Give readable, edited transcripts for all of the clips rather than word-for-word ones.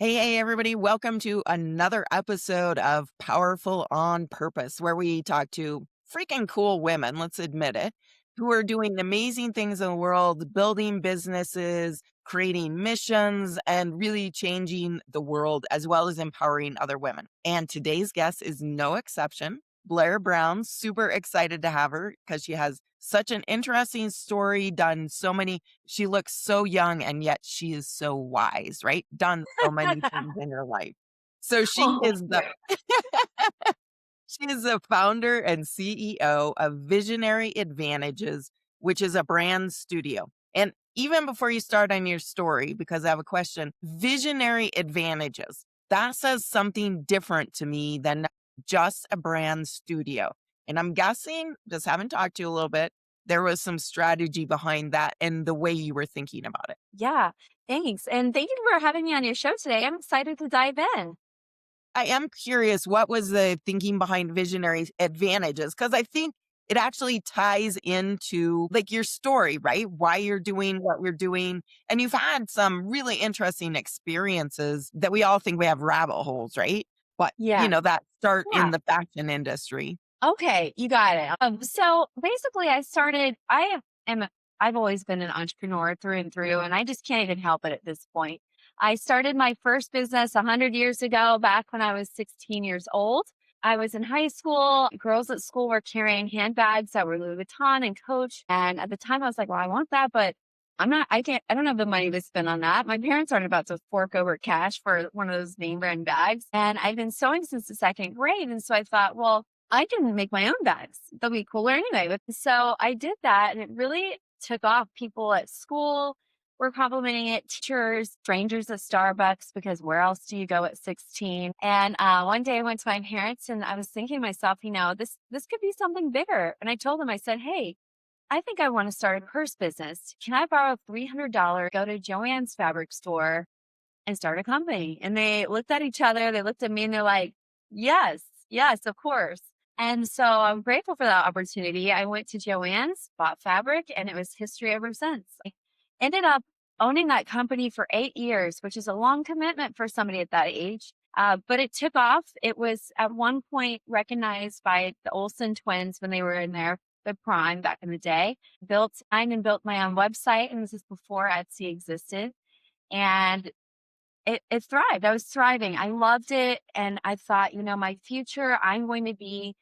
Hey, everybody. Welcome to another episode of Powerful on Purpose, where we talk to freaking cool women, let's admit it, who are doing amazing things in the world, building businesses, creating missions, and really changing the world as well as empowering other women. And today's guest is no exception. Blaire Brown, super excited to have her because she has such an interesting story, done so many she looks so young and yet she is so wise, right? Done so many things in her life. So Oh, she is the founder and CEO of Visionary Advantages, which is a brand studio. And even before you start on your story, because I have a question, Visionary Advantages, that says something different to me than just a brand studio. And I'm guessing, just haven't talked to you a little bit, there was some strategy behind that and the way you were thinking about it. yeah. Thanks. And thank you for having me on your show today. I'm excited to dive in. I am curious, what was the thinking behind Visionary Advantages? Because I think it actually ties into like your story, right? Why you're doing what you're doing. And you've had some really interesting experiences that we all think we have rabbit holes, right? But, Yeah. that start in Yeah. the fashion industry. Okay. You got it. So basically I've always been an entrepreneur through and through, and I just can't even help it at this point. I started my first business 100 years ago, back when I was 16 years old. I was in high school. Girls at school were carrying handbags that were Louis Vuitton and Coach. And at the time I was like, well, I want that, but I don't have the money to spend on that. My parents aren't about to fork over cash for one of those name brand bags. And I've been sewing since the second grade. And so I thought, well, I can make my own bags. They'll be cooler anyway. So I did that and it really took off. People at school were complimenting it, teachers, strangers at Starbucks, because where else do you go at 16? And one day I went to my parents and I was thinking to myself, this could be something bigger. And I told them, I said, hey, I think I want to start a purse business. Can I borrow $300, go to Joann's fabric store and start a company? And they looked at each other, they looked at me and they're like, yes, yes, of course. And so I'm grateful for that opportunity. I went to Joann's, bought fabric, and it was history ever since. I ended up owning that company for 8 years, which is a long commitment for somebody at that age. But it took off. It was at one point recognized by the Olsen twins when they were in the prime back in the day. Built my own website, and this is before Etsy existed. And it thrived. I was thriving. I loved it. And I thought, my future, I'm going to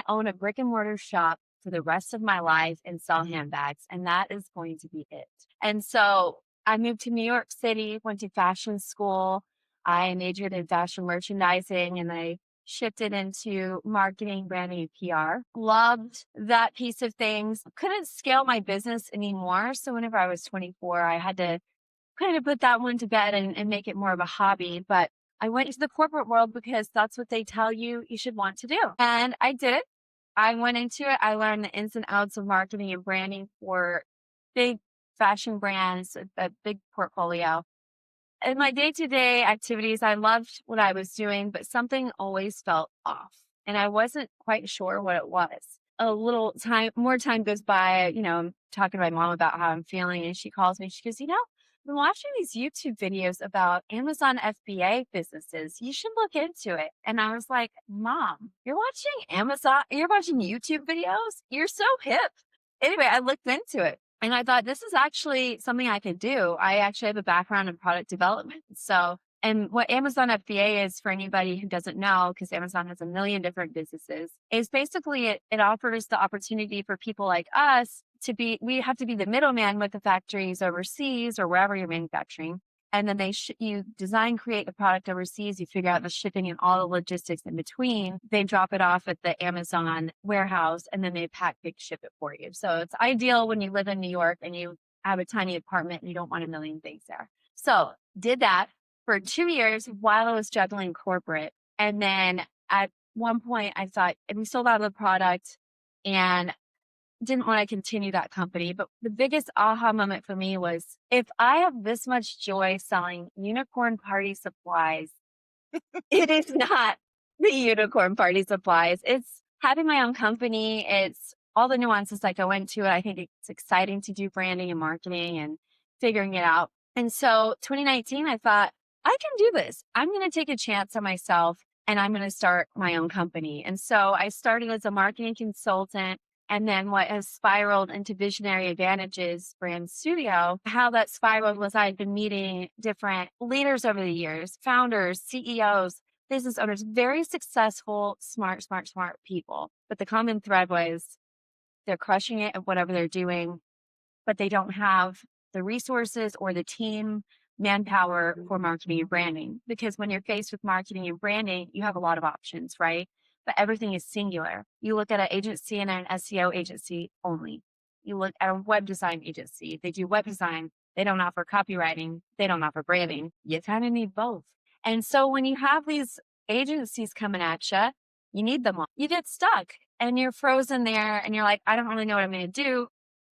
own a brick and mortar shop for the rest of my life and sell handbags. And that is going to be it. And so I moved to New York City, went to fashion school. I majored in fashion merchandising and I shifted into marketing, branding, and PR. Loved that piece of things. Couldn't scale my business anymore. So whenever I was 24, I had to kind of put that one to bed and make it more of a hobby. But I went into the corporate world because that's what they tell you should want to do. And I did it. I went into it. I learned the ins and outs of marketing and branding for big fashion brands, a big portfolio. In my day-to-day activities, I loved what I was doing, but something always felt off. And I wasn't quite sure what it was. More time goes by, I'm talking to my mom about how I'm feeling, and she calls me. She goes, I've been watching these YouTube videos about Amazon FBA businesses. You should look into it. And I was like, Mom, you're watching YouTube videos? You're so hip. Anyway, I looked into it and I thought this is actually something I could do. I actually have a background in product development. And what Amazon FBA is, for anybody who doesn't know, because Amazon has a million different businesses, is basically it offers the opportunity for people like us we have to be the middleman with the factories overseas or wherever you're manufacturing. And then you design, create the product overseas, you figure out the shipping and all the logistics in between. They drop it off at the Amazon warehouse and then they ship it for you. So it's ideal when you live in New York and you have a tiny apartment and you don't want a million things there. So did that for 2 years while I was juggling corporate. And then at one point I thought, and we sold out of the product and didn't want to continue that company. But the biggest aha moment for me was, if I have this much joy selling unicorn party supplies, it is not the unicorn party supplies. It's having my own company. It's all the nuances that go into it. I think it's exciting to do branding and marketing and figuring it out. And so 2019, I thought, I can do this. I'm going to take a chance on myself and I'm going to start my own company. And so I started as a marketing consultant. And then what has spiraled into Visionary Advantages Brand Studio, how that spiraled was I'd been meeting different leaders over the years, founders, CEOs, business owners, very successful, smart people. But the common thread was they're crushing it at whatever they're doing, but they don't have the resources or the team manpower for marketing and branding. Because when you're faced with marketing and branding, you have a lot of options, right? But everything is singular. You look at an agency and an SEO agency only. You look at a web design agency, they do web design, they don't offer copywriting, they don't offer branding. You kind of need both. And so when you have these agencies coming at you need them all. You get stuck and you're frozen there and you're like, I don't really know what I'm going to do.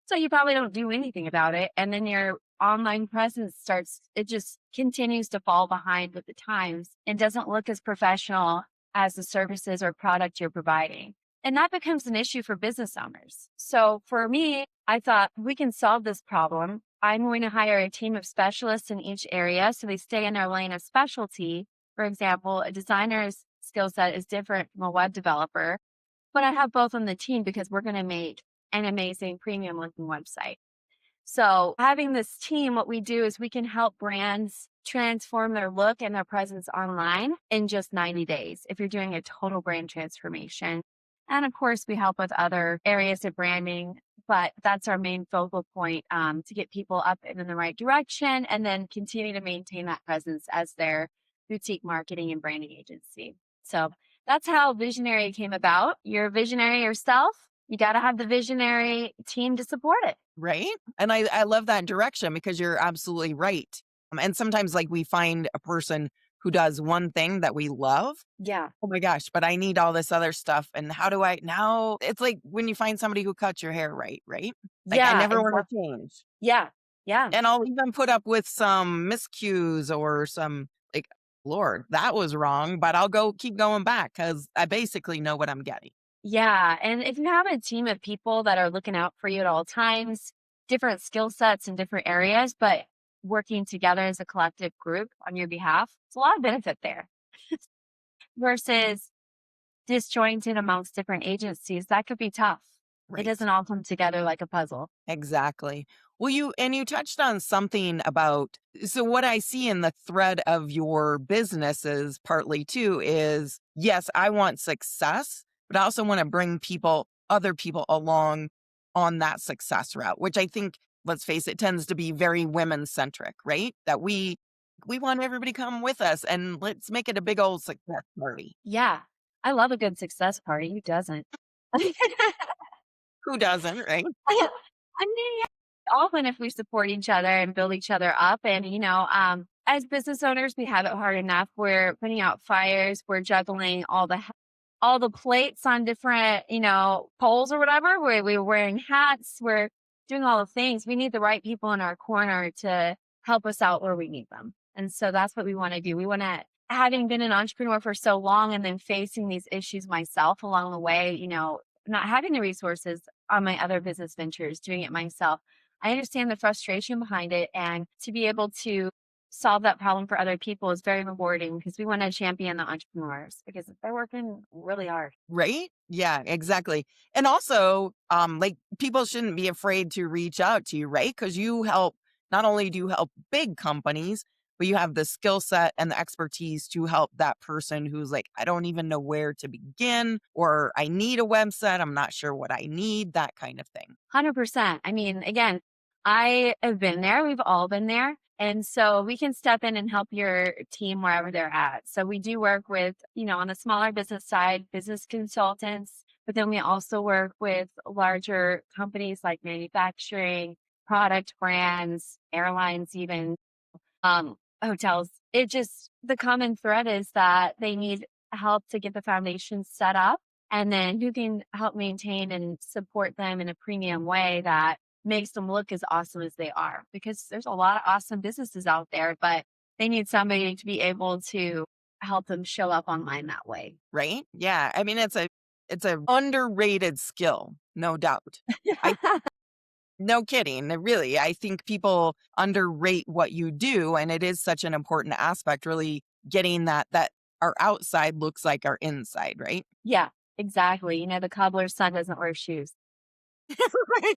So you probably don't do anything about it. And then your online presence it just continues to fall behind with the times and doesn't look as professional as the services or product you're providing. And that becomes an issue for business owners. So for me, I thought we can solve this problem. I'm going to hire a team of specialists in each area so they stay in their lane of specialty. For example, a designer's skill set is different from a web developer, but I have both on the team because we're going to make an amazing premium looking website. So having this team, what we do is we can help brands transform their look and their presence online in just 90 days if you're doing a total brand transformation. And of course, we help with other areas of branding, but that's our main focal point to get people up and in the right direction and then continue to maintain that presence as their boutique marketing and branding agency. So that's how Visionary came about. You're a visionary yourself. You got to have the visionary team to support it. Right? And I love that direction because you're absolutely right. And sometimes like we find a person who does one thing that we love. Yeah. Oh my gosh, but I need all this other stuff. And how do I now? It's like when you find somebody who cuts your hair right, right? Like I Yeah. never want to change. Yeah. Yeah. And I'll even put up with some miscues or some like, Lord, that was wrong, but I'll keep going back because I basically know what I'm getting. Yeah. And if you have a team of people that are looking out for you at all times, different skill sets in different areas, but working together as a collective group on your behalf, it's a lot of benefit there versus disjointed amongst different agencies. That could be tough. It Right. doesn't all come together like a puzzle. Exactly. Well, you touched on something about so what I see in the thread of your businesses partly too is yes, I want success, but I also want to bring other people along on that success route, which I think, let's face it, tends to be very women centric, right? That we want everybody to come with us and let's make it a big old success party. Yeah. I love a good success party. Who doesn't? Who doesn't, right? I mean, yeah, often if we support each other and build each other up, and as business owners, we have it hard enough. We're putting out fires, we're juggling all the plates on different, poles or whatever. We're wearing hats, we're doing all the things. We need the right people in our corner to help us out where we need them. And so that's what we want to do. We want to, having been an entrepreneur for so long and then facing these issues myself along the way, not having the resources on my other business ventures, doing it myself. I understand the frustration behind it. And to be able to solve that problem for other people is very rewarding because we want to champion the entrepreneurs because they're working really hard. Right? Yeah, exactly. And also, like people shouldn't be afraid to reach out to you, right? Because not only do you help big companies, but you have the skill set and the expertise to help that person who's like, I don't even know where to begin, or I need a website. I'm not sure what I need, that kind of thing. 100%. I mean, again, I have been there. We've all been there. And so we can step in and help your team wherever they're at. So we do work with, on the smaller business side, business consultants, but then we also work with larger companies like manufacturing, product brands, airlines, even hotels. The common thread is that they need help to get the foundation set up and then who can help maintain and support them in a premium way that makes them look as awesome as they are. Because there's a lot of awesome businesses out there, but they need somebody to be able to help them show up online that way. Right? Yeah. I mean, it's a underrated skill, no doubt. I No kidding. Really, I think people underrate what you do, and it is such an important aspect, really getting that our outside looks like our inside, right? Yeah, exactly. The cobbler's son doesn't wear shoes. Right.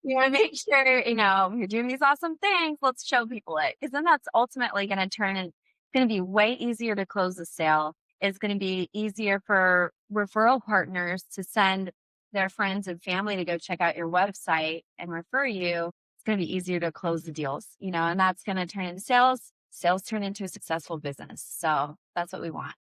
You want to make sure, you're doing these awesome things. Let's show people it. Because then that's ultimately going to it's going to be way easier to close the sale. It's going to be easier for referral partners to send their friends and family to go check out your website and refer you. It's going to be easier to close the deals, and that's going to turn into sales. Sales turn into a successful business. So that's what we want.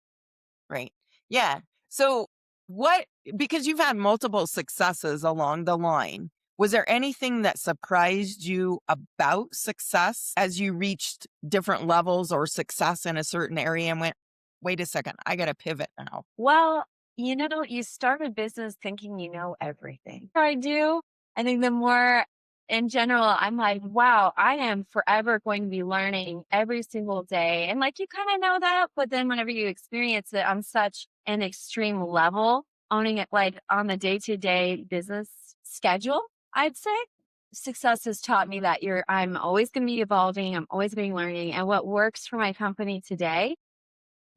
Right. Yeah. So what because you've had multiple successes along the line, was there anything that surprised you about success as you reached different levels or success in a certain area and went, "Wait a second, I gotta pivot now." Well, you start a business thinking you know everything. I do. I think the more in general, I'm like, wow, I am forever going to be learning every single day. And like, you kind of know that, but then whenever you experience it on such an extreme level, owning it like on the day to day business schedule, I'd say success has taught me that I'm always going to be evolving. I'm always going to be learning. And what works for my company today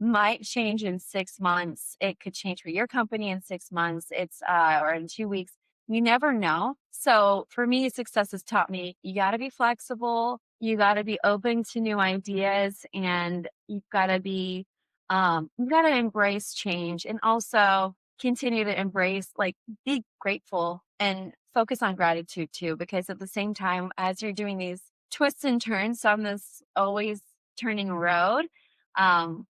might change in 6 months. It could change for your company in 6 months. Or in 2 weeks. You never know. So for me, success has taught me you got to be flexible. You got to be open to new ideas, and you've got to embrace change, and also continue to embrace, like, be grateful and focus on gratitude too, because at the same time as you're doing these twists and turns on this always turning road,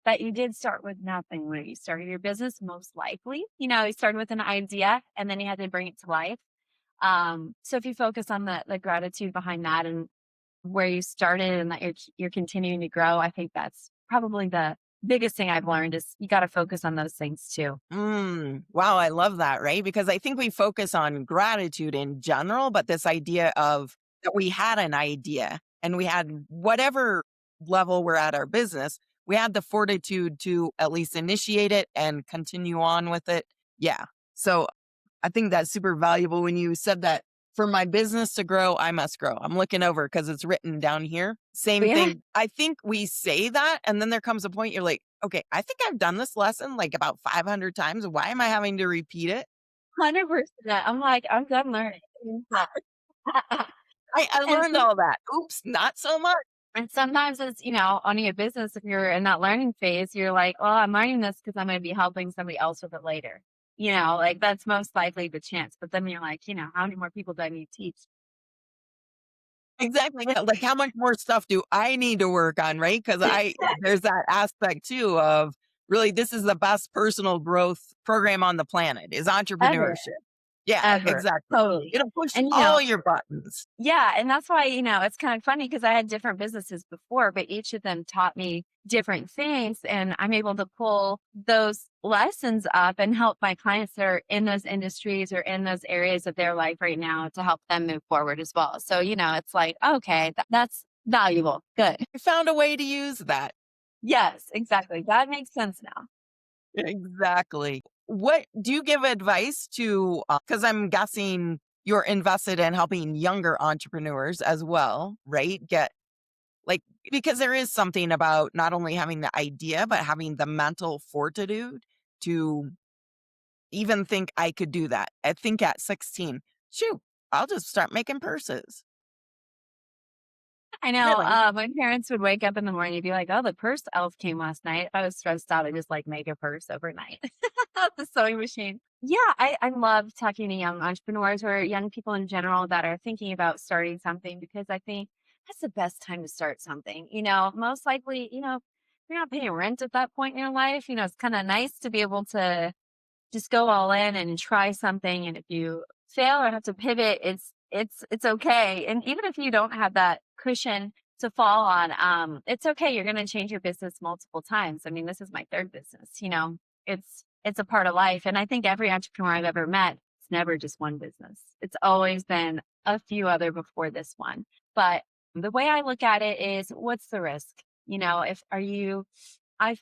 that you did start with nothing when you started your business, most likely. You started with an idea and then you had to bring it to life. So if you focus on the gratitude behind that and where you started and that you're continuing to grow, I think that's probably the biggest thing I've learned is you got to focus on those things too. Wow, I love that, right? Because I think we focus on gratitude in general, but this idea of that we had an idea and we had whatever level we're at our business, we had the fortitude to at least initiate it and continue on with it. Yeah. So I think that's super valuable when you said that for my business to grow, I must grow. I'm looking over because it's written down here. Same Yeah, thing. I think we say that, and then there comes a point you're like, okay, I think I've done this lesson like about 500 times. Why am I having to repeat it? 100%. I'm like, I'm done learning. I and learned all that. Oops, not so much. And sometimes it's, owning a business, if you're in that learning phase, you're like, well, I'm learning this because I'm going to be helping somebody else with it later. Like that's most likely the chance. But then you're like, how many more people do I need to teach? Exactly. Yeah. Like, how much more stuff do I need to work on? Right. Because there's that aspect too of really, this is the best personal growth program on the planet is Ever, entrepreneurship. Yeah, ever. exactly. Totally. It'll push And, all your buttons. yeah, and that's why, it's kind of funny because I had different businesses before, but each of them taught me different things. And I'm able to pull those lessons up and help my clients that are in those industries or in those areas of their life right now to help them move forward as well. So, it's like, okay, that's valuable. Good. I found a way to use that. Yes, exactly. That makes sense now. Exactly. What do you give advice to? Because I'm guessing you're invested in helping younger entrepreneurs as well, right? Get like, because there is something about not only having the idea, but having the mental fortitude to even think I could do that. I think at 16, shoot, I'll just start making purses. I know. Really? My parents would wake up in the morning and be like, "Oh, the purse elf came last night." If I was stressed out, I just like make a purse overnight. The sewing machine. Yeah, I love talking to young entrepreneurs or young people in general that are thinking about starting something because I think that's the best time to start something. Most likely, you're not paying rent at that point in your life. It's kind of nice to be able to just go all in and try something. And if you fail or have to pivot, it's okay. And even if you don't have that cushion to fall on, it's okay. You're going to change your business multiple times. I mean, this is my third business. It's a part of life. And I think every entrepreneur I've ever met, it's never just one business. It's always been a few other before this one. But the way I look at it is, what's the risk? If are you, I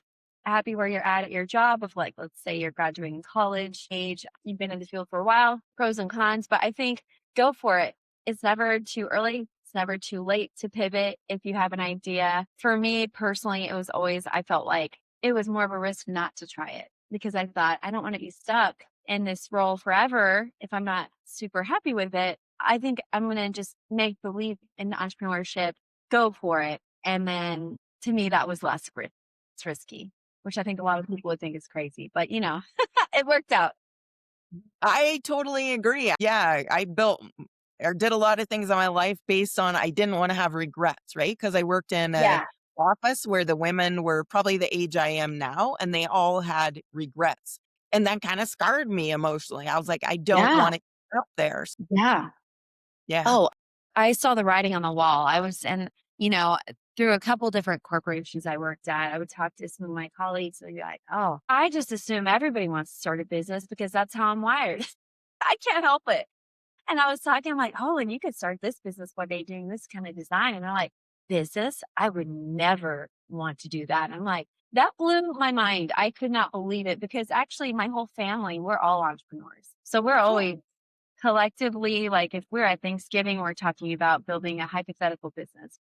happy where you're at your job of, like, let's say you're graduating college age, you've been in the field for a while, pros and cons. But I think go for it. It's never too early. It's never too late to pivot if you have an idea. For me personally, it was always, I felt like it was more of a risk not to try it because I thought I don't want to be stuck in this role forever if I'm not super happy with it. I think I'm going to just make the leap in entrepreneurship, go for it. And then to me, that was less it's risky, which I think a lot of people would think is crazy, but it worked out. I totally agree. Yeah, I built or did a lot of things in my life based on I didn't want to have regrets, right? Because I worked in a Yeah. office where the women were probably the age I am now, and they all had regrets. And that kind of scarred me emotionally. I was like, I don't Yeah. want to get up there. Yeah. Yeah, Oh, I saw the writing on the wall. You know, through a couple different corporations I worked at, I would talk to some of my colleagues and they'd be like, oh, I just assume everybody wants to start a business because that's how I'm wired. I can't help it. And I was talking, I'm like, oh, and you could start this business one day doing this kind of design. And they're like, business? I would never want to do that. And I'm like, that blew my mind. I could not believe it because actually my whole family, we're all entrepreneurs. So we're cool. always collectively, like if we're at Thanksgiving, we're talking about building a hypothetical business.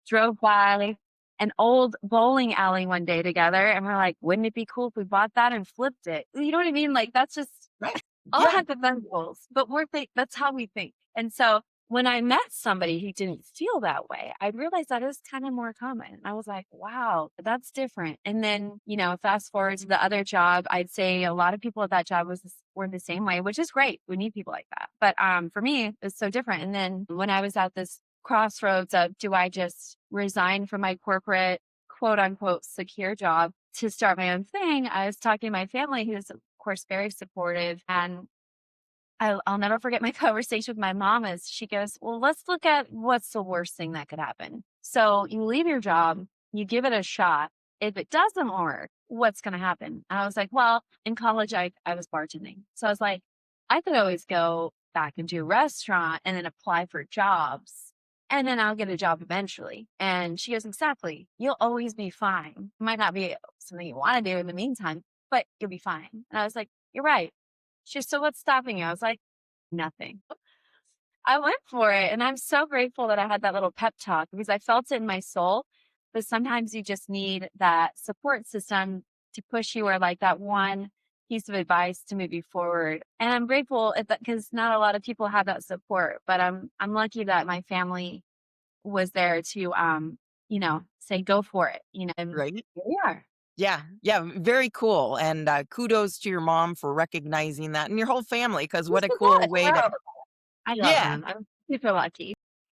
Drove by an old bowling alley one day together and we're like, wouldn't it be cool if we bought that and flipped it? You know what I mean? Like that's just Right. all Yeah, hypotheticals, but that's how we think. And so when I met somebody who didn't feel that way, I realized that is kind of more common. I was like, wow, that's different. And then, fast forward to the other job, I'd say a lot of people at that job were the same way, which is great. We need people like that. But for me, it's so different. And then when I was at this crossroads of do I just resign from my corporate quote unquote secure job to start my own thing, I was talking to my family who's of course very supportive, and I'll never forget my conversation with my mom is she goes, well, let's look at what's the worst thing that could happen. So you leave your job, you give it a shot. If it doesn't work, what's going to happen? And I was like, well, in college, I was bartending. So I was like, I could always go back and do a restaurant and then apply for jobs. And then I'll get a job eventually. And she goes, exactly. You'll always be fine. It might not be something you want to do in the meantime, but you'll be fine. And I was like, you're right. She goes, so what's stopping you? I was like, nothing. I went for it. And I'm so grateful that I had that little pep talk because I felt it in my soul. But sometimes you just need that support system to push you or like that one piece of advice to move you forward. And I'm grateful because not a lot of people have that support, but I'm lucky that my family was there to say go for it, and right. here we are. Yeah, yeah, very cool. And kudos to your mom for recognizing that and your whole family, because Yes, what a it cool was. way to, I love yeah, them. I'm super lucky.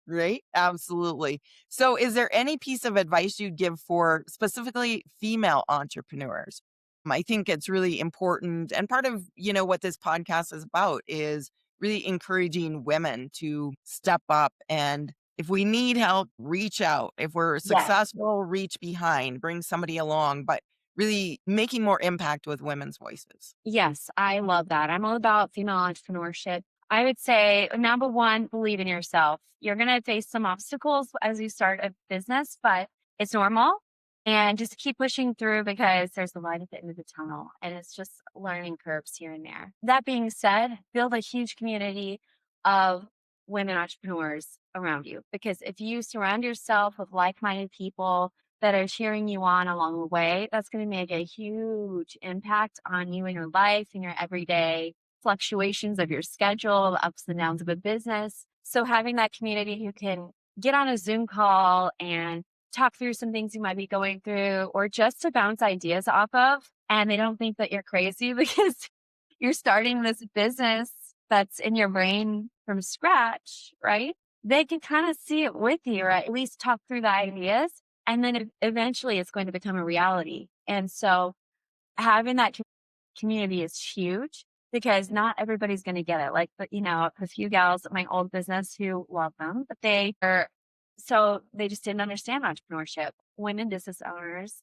right? Absolutely. So, is there any piece of advice you'd give for specifically female entrepreneurs? I think it's really important. And part of, what this podcast is about is really encouraging women to step up. And if we need help, reach out. If we're Yes. successful, reach behind, bring somebody along, but really making more impact with women's voices. Yes, I love that. I'm all about female entrepreneurship. I would say number one, believe in yourself. You're going to face some obstacles as you start a business, but it's normal. And just keep pushing through because there's a light at the end of the tunnel and it's just learning curves here and there. That being said, build a huge community of women entrepreneurs around you because if you surround yourself with like minded people that are cheering you on along the way, that's going to make a huge impact on you and your life and your everyday fluctuations of your schedule, the ups and downs of a business. So having that community who can get on a Zoom call and talk through some things you might be going through or just to bounce ideas off of, and they don't think that you're crazy because you're starting this business that's in your brain from scratch, right? They can kind of see it with you or at least talk through the ideas. And then eventually it's going to become a reality. And so having that community is huge because not everybody's going to get it. Like, but a few gals at my old business who love them, but they just didn't understand entrepreneurship. Women business owners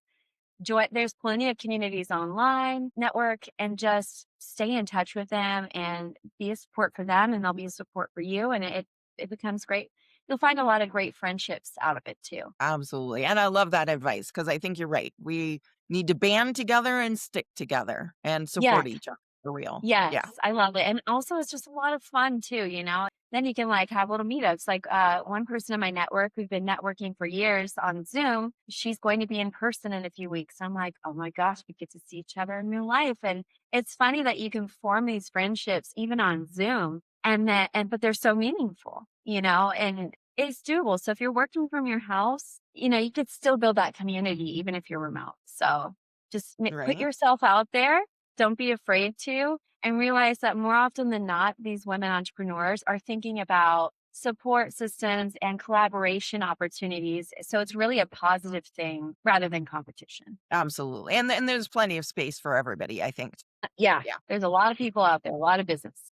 there's plenty of communities online, network, and just stay in touch with them and be a support for them and they'll be a support for you. And it becomes great. You'll find a lot of great friendships out of it too. Absolutely. And I love that advice because I think you're right. We need to band together and stick together and Yeah. support each other. for real. Yeah. Yes, I love it, and also it's just a lot of fun too, you know? Then you can, like, have little meetups, like, one person in my network, we've been networking for years on Zoom, she's going to be in person in a few weeks. I'm like, "Oh my gosh, we get to see each other in real life," and it's funny that you can form these friendships even on Zoom, but they're so meaningful, you know, and it's doable. So if you're working from your house, you know, you could still build that community even if you're remote. So just put Right. yourself out there, don't be afraid to, and realize that more often than not, these women entrepreneurs are thinking about support systems and collaboration opportunities. So it's really a positive thing rather than competition. Absolutely. And there's plenty of space for everybody, I think. Yeah, Yeah. there's a lot of people out there, a lot of business.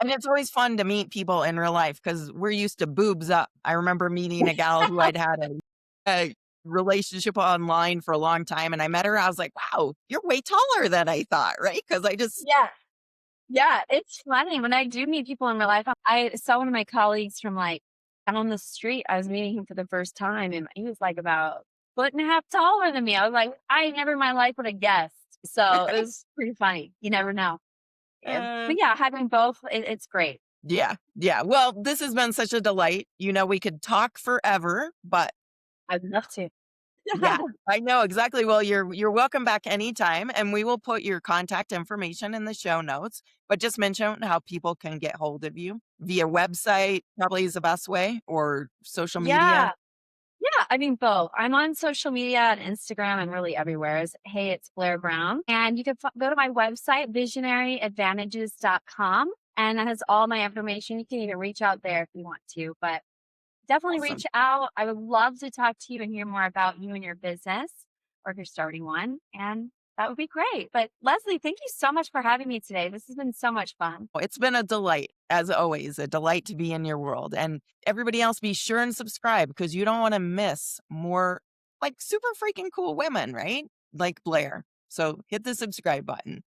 And it's always fun to meet people in real life because we're used to boobs up. I remember meeting a gal who I'd had a relationship online for a long time, and I met her. I was like, "Wow, you're way taller than I thought," right? Because I just Yeah. Yeah, it's funny when I do meet people in real life. I saw one of my colleagues from like down the street. I was meeting him for the first time, and he was like about foot and a half taller than me. I was like, I never in my life would have guessed. So it was pretty funny. You never know. uh, But yeah, having both, it's great. yeah, yeah. Well, this has been such a delight. We could talk forever, but I'd love to. yeah, I know exactly. Well, you're welcome back anytime, and we will put your contact information in the show notes. But just mention how people can get hold of you via website. Probably is the best way, or social media. Yeah. Yeah, I mean both. I'm on social media and Instagram and really everywhere as hey, it's Blaire Brown. And you can go to my website, visionaryadvantages.com, and that has all my information. You can even reach out there if you want to, but definitely Awesome. reach out. I would love to talk to you and hear more about you and your business or if you're starting one. And that would be great. But Leslie, thank you so much for having me today. This has been so much fun. Well, it's been a delight, as always, a delight to be in your world. And everybody else, be sure and subscribe because you don't want to miss more like super freaking cool women, right? Like Blair. So hit the subscribe button.